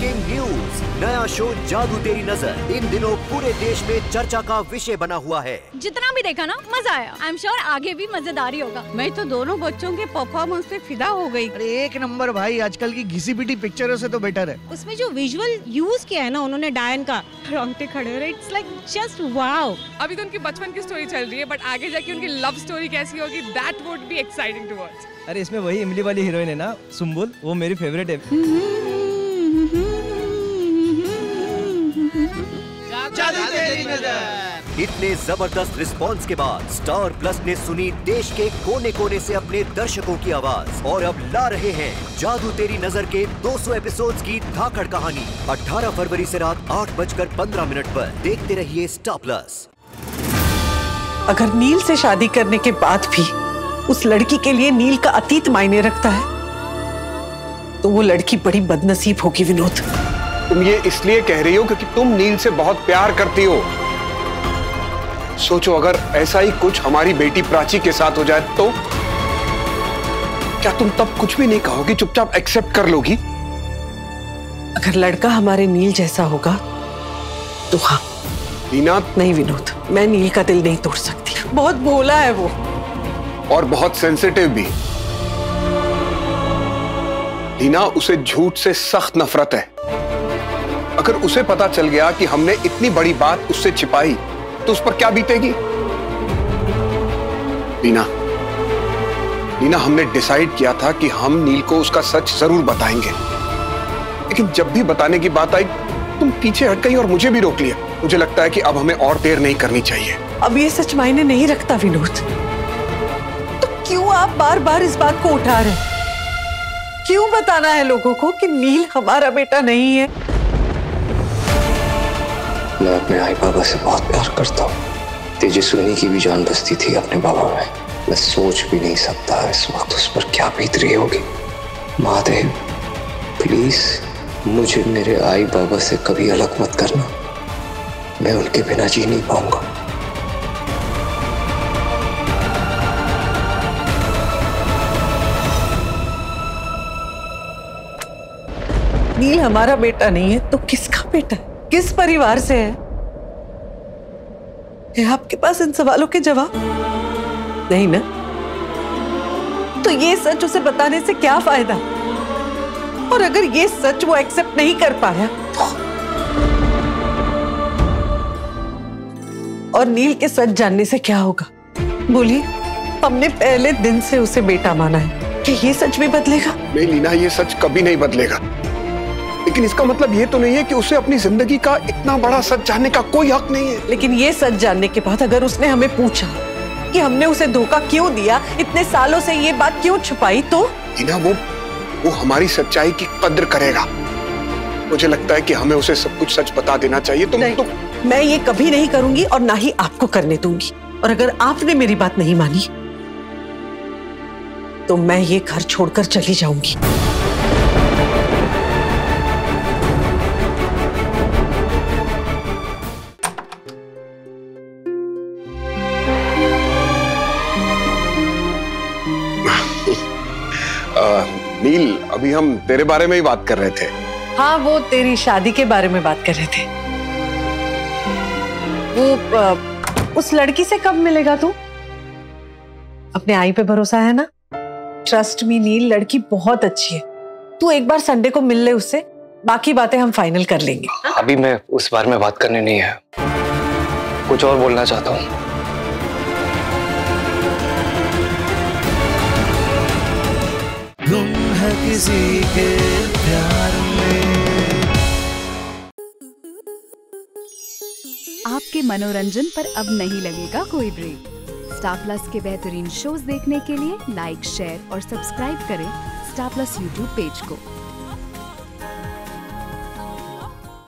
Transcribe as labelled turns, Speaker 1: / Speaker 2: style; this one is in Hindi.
Speaker 1: ब्रेकिंग न्यूज, नया शो जादू तेरी नजर इन दिनों पूरे देश में चर्चा का विषय बना हुआ है।
Speaker 2: जितना भी देखा ना मजा आया। आई एम श्योर आगे भी मजेदार ही होगा।
Speaker 3: मैं तो दोनों बच्चों के परफॉर्मेंस पे फिदा हो गई।
Speaker 4: अरे एक नंबर भाई, आजकल की घिसी पिटी पिक्चरों से तो बेटर है।
Speaker 3: उसमें जो विजुअल यूज किया है ना उन्होंने डायन का, रोंगटे खड़े हो रहे, इट्स लाइक जस्ट वाओ।
Speaker 5: अभी तो उनकी बचपन की स्टोरी चल रही है, बट आगे जाके उनकी लव स्टोरी कैसी होगी, that would be exciting to watch.
Speaker 6: अरे इसमें वही इमली वाली हीरोइन है ना, सुम्बुल, वो मेरी फेवरेट है।
Speaker 4: जादू तेरी नजर।
Speaker 1: इतने जबरदस्त रिस्पांस के बाद स्टार प्लस ने सुनी देश के कोने कोने से अपने दर्शकों की आवाज और अब ला रहे हैं जादू तेरी नजर के 200 एपिसोड्स की धाकड़ कहानी। 18 फरवरी से रात 8:15 पर देखते रहिए स्टार प्लस।
Speaker 7: अगर नील से शादी करने के बाद भी उस लड़की के लिए नील का अतीत मायने रखता है तो वो लड़की बड़ी बदनसीब होगी विनोद।
Speaker 8: तुम ये इसलिए कह रही हो क्योंकि तुम नील से बहुत प्यार करती हो। सोचो अगर ऐसा ही कुछ हमारी बेटी प्राची के साथ हो जाए तो क्या तुम तब कुछ भी नहीं कहोगी, चुपचाप एक्सेप्ट कर लोगी?
Speaker 7: अगर लड़का हमारे नील जैसा होगा तो हाँ।
Speaker 8: लीना
Speaker 7: नहीं विनोद, मैं नील का दिल नहीं तोड़ सकती। बहुत भोला है वो
Speaker 8: और बहुत सेंसिटिव भी। लीना, उसे झूठ से सख्त नफरत है। अगर उसे पता चल गया कि हमने इतनी बड़ी बात उससे छिपाई तो उस पर क्या बीतेगी? लीना, हमने डिसाइड किया था कि हम नील को उसका सच जरूर बताएंगे, लेकिन जब भी बताने की बात आई तुम पीछे हट गई और मुझे भी रोक लिया। मुझे लगता है कि अब हमें और देर नहीं करनी चाहिए।
Speaker 7: अब ये सच मायने नहीं रखता विनोद, तो क्यों आप बार बार इस बात को उठा रहे हैं? क्यों बताना है लोगों को कि नील हमारा बेटा नहीं है?
Speaker 9: मैं अपने आई बाबा से बहुत प्यार करता हूँ। तेजस्विनी की भी जान बसती थी अपने बाबा में। मैं सोच भी नहीं सकता इस वक्त उस पर क्या बीत रही होगी। महादेव प्लीज मुझे मेरे आई बाबा से कभी अलग मत करना, मैं उनके बिना जी नहीं पाऊंगा।
Speaker 7: नील हमारा बेटा नहीं है तो किसका बेटा है? किस परिवार से है? आपके पास इन सवालों के जवाब नहीं ना? तो ये सच उसे बताने से क्या फायदा? और अगर ये सच वो एक्सेप्ट नहीं कर पाया तो? और नील के सच जानने से क्या होगा? बोलिए, हमने पहले दिन से उसे बेटा माना है, कि ये सच भी बदलेगा?
Speaker 8: नहीं लीना, ये सच कभी नहीं बदलेगा। लेकिन इसका मतलब ये तो नहीं है कि उसे अपनी जिंदगी का इतना बड़ा सच जानने का कोई हक नहीं है।
Speaker 7: लेकिन ये सच जानने के बाद अगर उसने हमें पूछा कि हमने उसे धोखा क्यों दिया, इतने सालों से ये बात क्यों छुपाई, तो
Speaker 8: लीना वो हमारी सच्चाई की कद्र करेगा। मुझे लगता है कि हमें उसे सब कुछ सच बता देना चाहिए।
Speaker 7: मैं ये कभी नहीं करूंगी और ना ही आपको करने दूंगी। और अगर आपने मेरी बात नहीं मानी तो मैं ये घर छोड़कर चली जाऊंगी।
Speaker 8: नील, अभी हम तेरे बारे में ही बात कर रहे थे।
Speaker 7: हाँ, वो तेरी शादी के बारे में बात कर रहे थे। वो उस लड़की से कब मिलेगा तू? अपने आई पे भरोसा है ना? ट्रस्ट मी नील, लड़की बहुत अच्छी है। तू एक बार संडे को मिल ले उससे, बाकी बातें हम फाइनल कर लेंगे।
Speaker 9: अभी मैं उस बारे में बात करनी नहीं है, कुछ और बोलना चाहता हूँ।
Speaker 4: किसी के प्यार में।
Speaker 10: आपके मनोरंजन पर अब नहीं लगेगा कोई ब्रेक। स्टार प्लस के बेहतरीन शोज देखने के लिए लाइक, शेयर और सब्सक्राइब करें स्टार प्लस यूट्यूब पेज को।